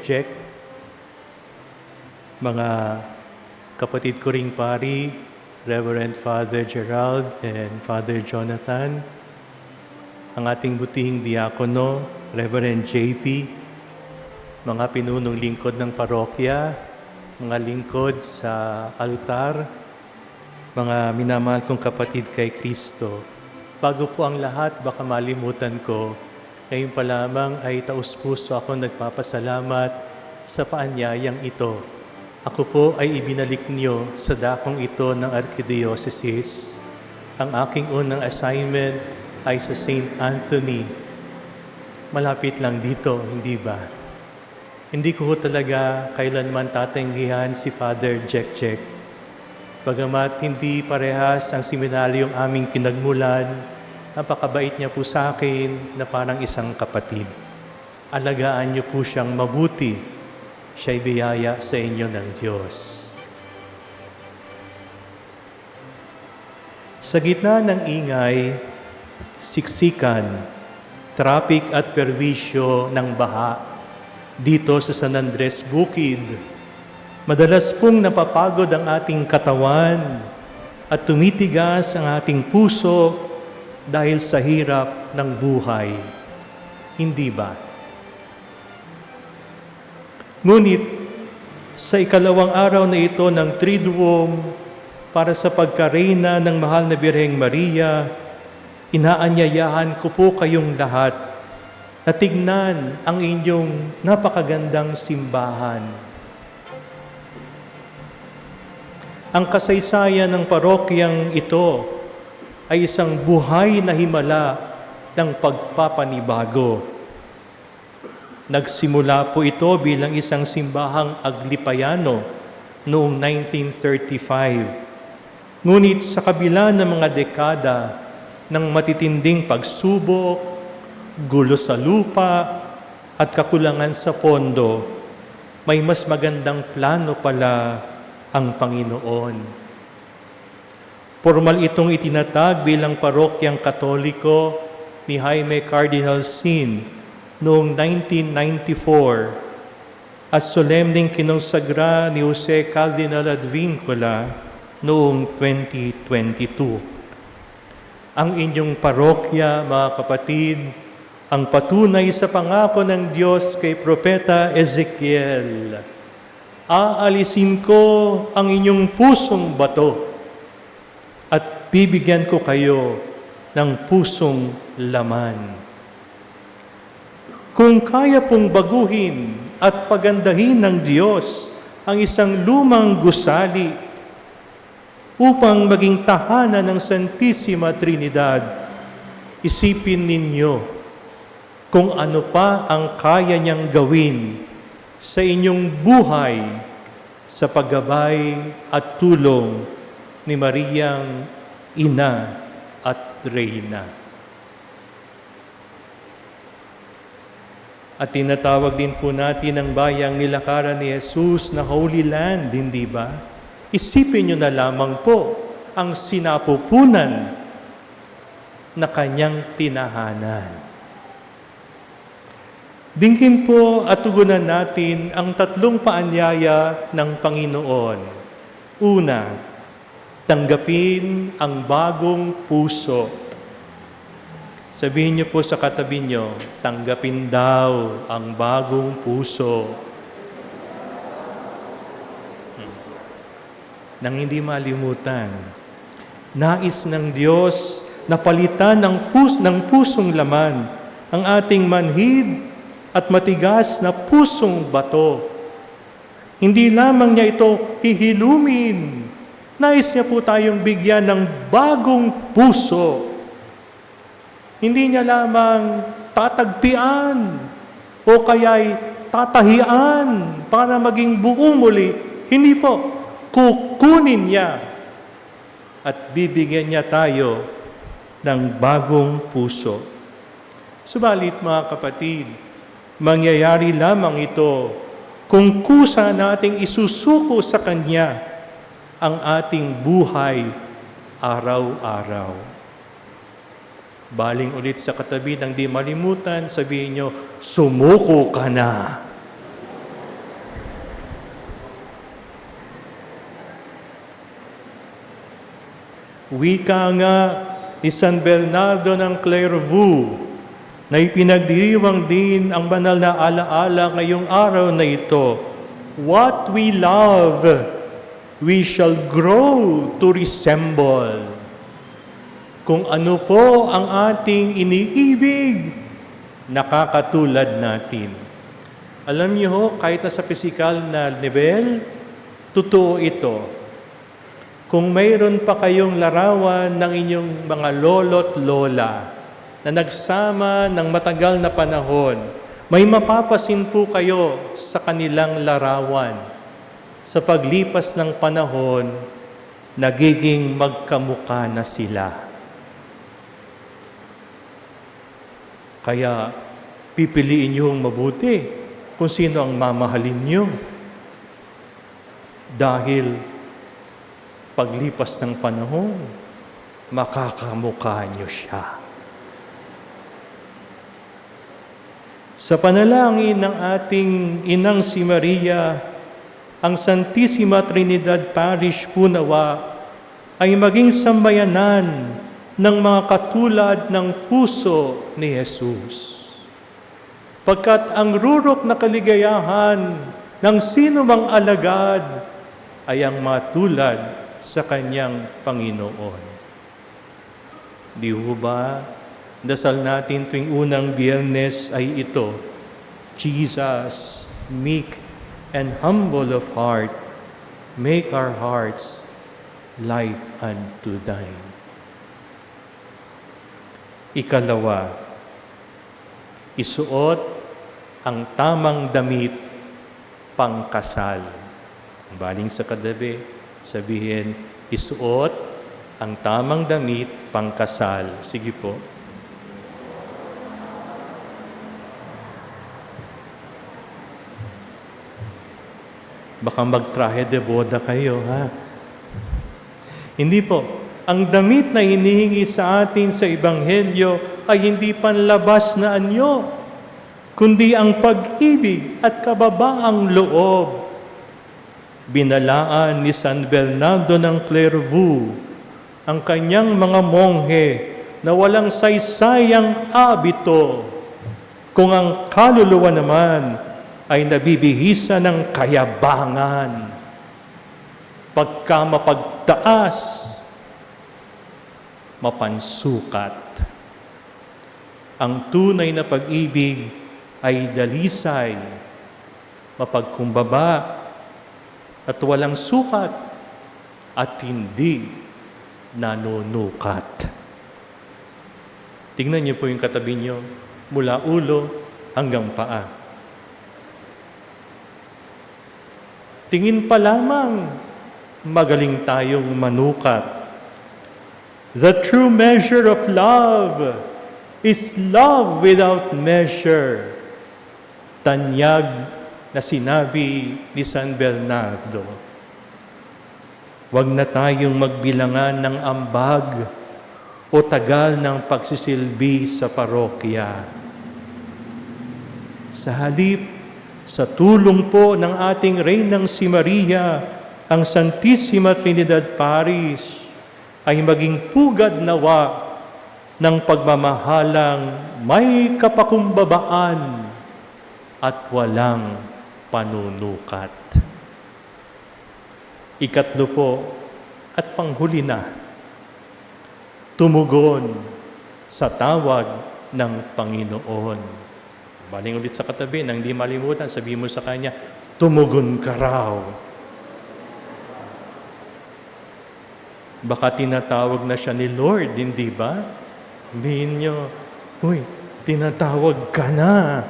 Jack, mga kapatid ko ring pari, Reverend Father Gerald and Father Jonathan, ang ating butihing diakono, Reverend JP, mga pinunong lingkod ng parokya, mga lingkod sa altar, mga minamahal kong kapatid kay Kristo. Bago po ang lahat, baka malimutan ko, ngayon pa lamang ay taus-puso ako nagpapasalamat sa paanyayang ito. Ako po ay ibinalik niyo sa dakong ito ng Archdiocese. Ang aking unang assignment ay sa St. Anthony. Malapit lang dito, hindi ba? Hindi ko talaga kailanman tatanggihan si Father Jack. Bagamat hindi parehas ang seminaryong aming pinagmulan, napakabait niya po sa akin na parang isang kapatid. Alagaan niyo po siyang mabuti. Siya'y biyaya sa inyo ng Diyos. Sa gitna ng ingay, siksikan, traffic at perwisyo ng baha dito sa San Andres Bukid, madalas pong napapagod ang ating katawan at tumitigas ang ating puso dahil sa hirap ng buhay. Hindi ba? Ngunit, sa ikalawang araw na ito ng Triduum, para sa pagkareyna ng mahal na Birheng Maria, inaanyayahan ko po kayong lahat na tignan ang inyong napakagandang simbahan. Ang kasaysayan ng parokyang ito ay isang buhay na himala ng pagpapanibago. Nagsimula po ito bilang isang simbahang Aglipayano noong 1935. Ngunit sa kabila ng mga dekada ng matitinding pagsubok, gulo sa lupa, at kakulangan sa pondo, may mas magandang plano pala ang Panginoon. Formal itong itinatag bilang parokyang Katoliko ni Jaime Cardinal Sin noong 1994 at solemneng kinonsagra ni Jose Cardinal Advincula noong 2022. Ang inyong parokya, mga kapatid, ang patunay sa pangako ng Diyos kay Propeta Ezekiel. Aalisin ko ang inyong pusong bato at bibigyan ko kayo ng pusong laman. Kung kaya pong baguhin at pagandahin ng Diyos ang isang lumang gusali upang maging tahanan ng Santissima Trinidad, isipin ninyo kung ano pa ang kaya niyang gawin sa inyong buhay sa paggabay at tulong ni Mariang Ina at Reyna. At tinatawag din po natin ang bayang nilakaran ni Jesus na Holy Land, hindi ba? Isipin nyo na lamang po ang sinapupunan na kanyang tinahanan. Dinggin po at tugunan natin ang tatlong paanyaya ng Panginoon. Una, tanggapin ang bagong puso. Sabihin niyo po sa katabi niyo, tanggapin daw ang bagong puso. Nang hindi malimutan, nais ng Diyos na palitan ng pusong laman ang ating manhid at matigas na pusong bato. Hindi lamang niya ito hihilumin, nais niya po tayong bigyan ng bagong puso. Hindi niya lamang tatagpian o kaya'y tatahian para maging buo muli. Hindi po, kukunin niya at bibigyan niya tayo ng bagong puso. Subalit mga kapatid, mangyayari lamang ito kung kusa nating isusuko sa Kanya ang ating buhay araw-araw. Baling ulit sa katabi ng di malimutan, sabihin nyo, sumuko ka na. Wika nga ni San Bernardo ng Clairvaux na ipinagdiriwang din ang banal na alaala ngayong araw na ito. What we love, we shall grow to resemble. Kung ano po ang ating iniibig, nakakatulad natin. Alam niyo ho, kahit na sa pisikal na level, totoo ito. Kung mayroon pa kayong larawan ng inyong mga lolo't lola na nagsama ng matagal na panahon, may mapapasin po kayo sa kanilang larawan. Sa paglipas ng panahon, nagiging magkamukha na sila. Kaya pipiliin niyong mabuti kung sino ang mamahalin niyo. Dahil paglipas ng panahon, makakamukha niyo siya. Sa panalangin ng ating Inang si Maria, ang Santissima Trinidad Parish po nawa ay maging sambayanan ng mga katulad ng puso ni Jesus. Pagkat ang rurok na kaligayahan ng sino mang alagad ay ang matulad sa kanyang Panginoon. Di ho ba, dasal natin tuwing unang Biyernes ay ito, Jesus, meek and humble of heart, make our hearts like unto thine. Ikalawa, isuot ang tamang damit pangkasal. Baling sa kadabi, sabihin, isuot ang tamang damit pangkasal. Sige po. Baka magtrahe de boda kayo, ha? Hindi po. Ang damit na hinihingi sa atin sa Ebanghelyo ay hindi panlabas na anyo, kundi ang pag-ibig at kababaang loob. Binalaan ni San Bernardo ng Clairvaux ang kanyang mga monghe na walang saysayang abito, kung ang kaluluwa naman ay nabibihisa ng kayabangan, pagkamapagtaas, mapansukat. Ang tunay na pag-ibig ay dalisay, mapagkumbaba, at walang sukat, at hindi nanunukat. Tingnan niyo po yung katabi niyo, mula ulo hanggang paa. Tingin pa lamang, magaling tayong manukat. The true measure of love is love without measure. Tanyag na sinabi ni San Bernardo. Huwag na tayong magbilangan ng ambag o tagal ng pagsisilbi sa parokya. Sa halip, sa tulong po ng ating Reynang si Maria, ang Santissima Trinidad Parish, ay maging pugad nawa ng pagmamahalang may kapakumbabaan at walang panunukat. Ikatlo po, at panghuli na, tumugon sa tawag ng Panginoon. Baling ulit sa katabi, nang di malimutan, sabihin mo sa kanya, tumugon ka raw. Baka tinatawag na siya ni Lord, hindi ba? Sabihin niyo, uy, tinatawag ka na.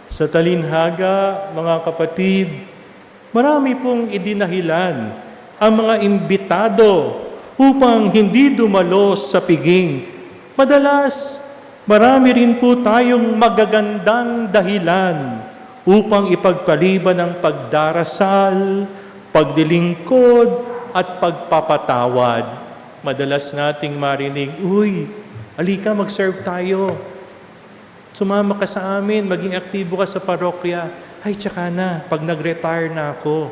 Sa talinhaga, mga kapatid, marami pong idinahilan ang mga imbitado upang hindi dumalos sa piging. Madalas, marami rin po tayong magagandang dahilan upang ipagpaliban ang pagdarasal, paglilingkod, at pagpapatawad. Madalas nating marinig, "Uy, alika mag-serve tayo. Sumama ka sa amin, maging aktibo ka sa parokya." Ay, tsaka na, pag nag-retire na ako.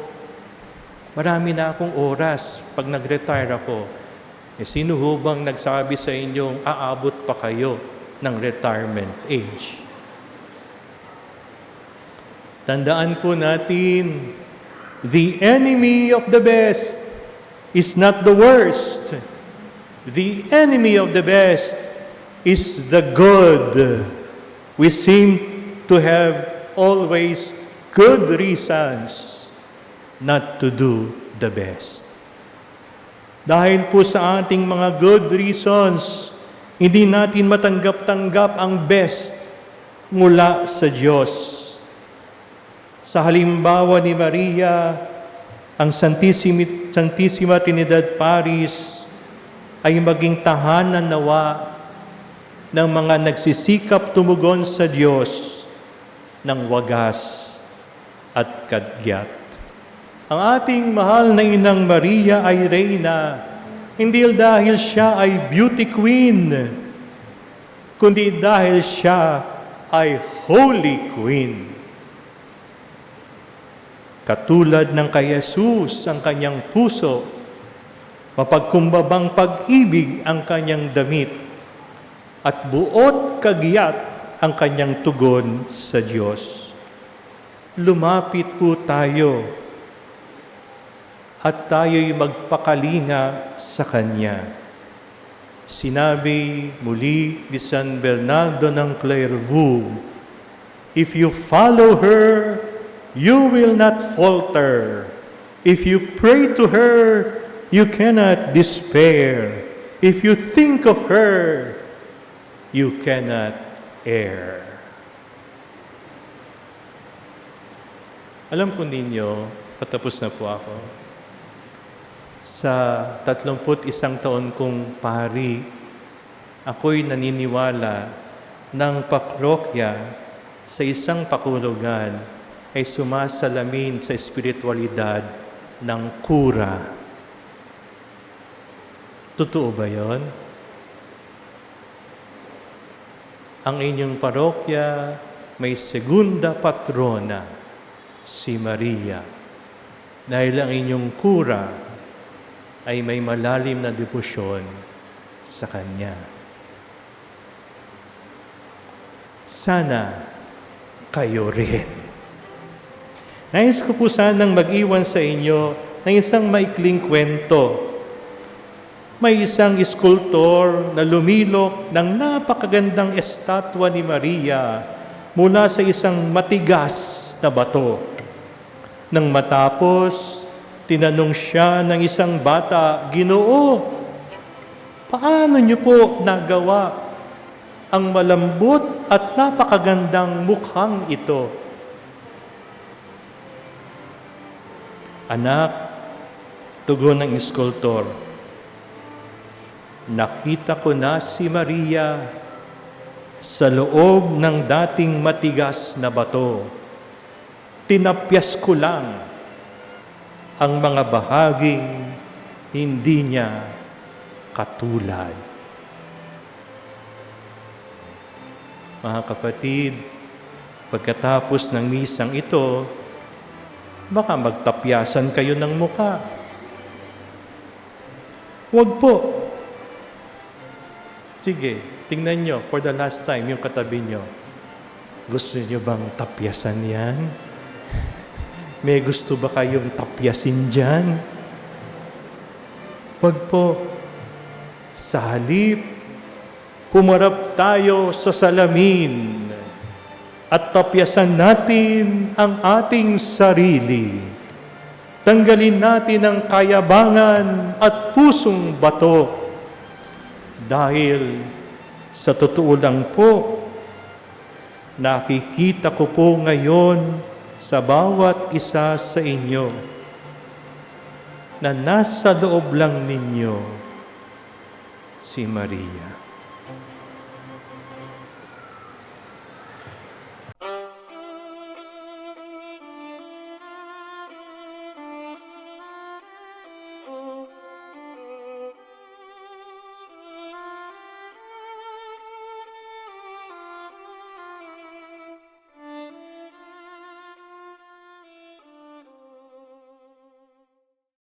Marami na akong oras pag nag-retire ako. Sino ho bang nagsabi sa inyong aabot pa kayo ng retirement age? Tandaan po natin, the enemy of the best is not the worst. The enemy of the best is the good. We seem to have always good reasons not to do the best. Dahil po sa ating mga good reasons, hindi natin matanggap-tanggap ang best mula sa Diyos. Sa halimbawa ni Maria, ang Santissima Trinidad Paris ay maging tahanan nawa ng mga nagsisikap tumugon sa Diyos ng wagas at kagyat. Ang ating mahal na Inang Maria ay reyna, hindi dahil siya ay beauty queen, kundi dahil siya ay holy queen. Katulad ng kay Jesus ang kanyang puso, mapagkumbabang pag-ibig ang kanyang damit, at buot kagyat ang kanyang tugon sa Diyos. Lumapit po tayo at tayo'y magpakalinga sa Kanya. Sinabi muli ni San Bernardo ng Clairvaux, "If you follow her, you will not falter. If you pray to her, you cannot despair. If you think of her, you cannot err." Alam po ninyo, patapos na po ako. Sa 31 taon kong pari, ako'y naniniwala ng parokya sa isang pakulugan ay sumasalamin sa espiritualidad ng kura. Totoo ba yon? Ang inyong parokya may segunda patrona, si Maria. Dahil ang inyong kura ay may malalim na debosyon sa Kanya. Sana kayo rin. Nais ko po sanang mag-iwan sa inyo ng isang maikling kwento. May isang iskultor na lumilok ng napakagandang estatwa ni Maria mula sa isang matigas na bato. Nang matapos, tinanong siya ng isang bata, "Ginoo, paano niyo po nagawa ang malambot at napakagandang mukhang ito?" "Anak," tugon ng iskultor, "nakita ko na si Maria sa loob ng dating matigas na bato. Tinapyas ko lang ang mga bahaging hindi niya katulad." Mga kapatid, pagkatapos ng misang ito, baka magtapyasan kayo ng mukha. Huwag po. Sige, tingnan nyo for the last time yung katabi nyo. Gusto nyo bang tapyasan yan? May gusto ba kayong tapyasin dyan? Huwag po. Sa halip, humarap tayo sa salamin at tapyasan natin ang ating sarili. Tanggalin natin ang kayabangan at pusong bato. Dahil sa totoo lang po, nakikita ko po ngayon sa bawat isa sa inyo na nasa loob lang ninyo si Maria.